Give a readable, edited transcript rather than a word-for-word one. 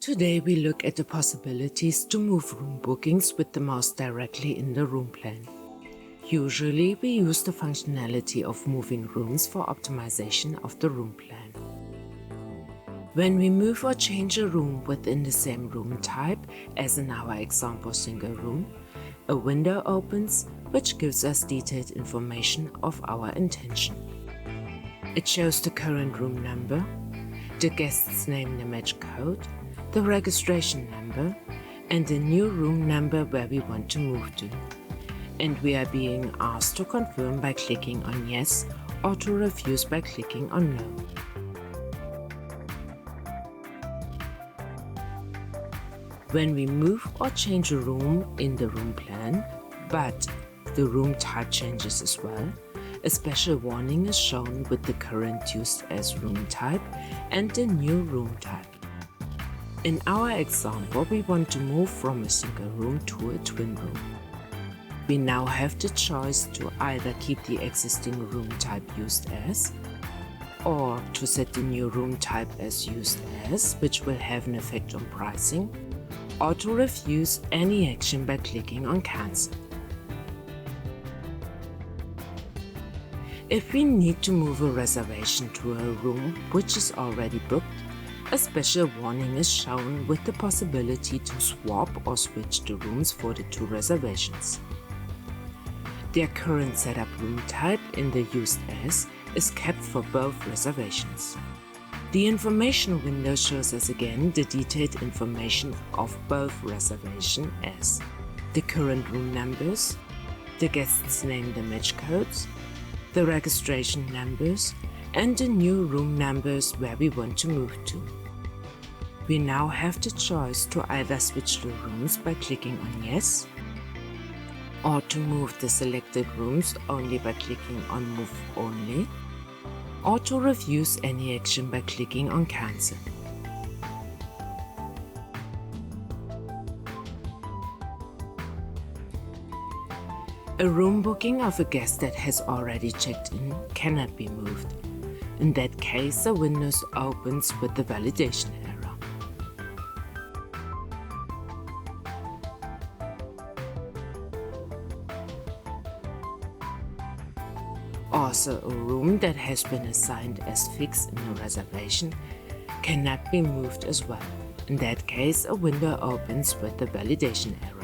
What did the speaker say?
Today we look at the possibilities to move room bookings with the mouse directly in the room plan. Usually we use the functionality of moving rooms for optimization of the room plan. When we move or change a room within the same room type, as in our example single room, a window opens which gives us detailed information of our intention. It shows the current room number, the guest's name and image code, the registration number, and the new room number where we want to move to. And we are being asked to confirm by clicking on yes or to refuse by clicking on no. When we move or change a room in the room plan, but the room type changes as well, a special warning is shown with the current used as room type and the new room type. In our example, we want to move from a single room to a twin room. We now have the choice to either keep the existing room type used as, or to set the new room type as used as, which will have an effect on pricing, or to refuse any action by clicking on cancel. If we need to move a reservation to a room which is already booked, a special warning is shown with the possibility to swap or switch the rooms for the two reservations. Their current setup room type in the used as is kept for both reservations. The information window shows us again the detailed information of both reservation as the current room numbers, the guest's name and image codes, the registration numbers, and the new room numbers where we want to move to. We now have the choice to either switch the rooms by clicking on yes, or to move the selected rooms only by clicking on move only, or to refuse any action by clicking on cancel. A room booking of a guest that has already checked in cannot be moved. In that case, the window opens with the validation error. Also, a room that has been assigned as fixed in a reservation cannot be moved as well. In that case, a window opens with the validation error.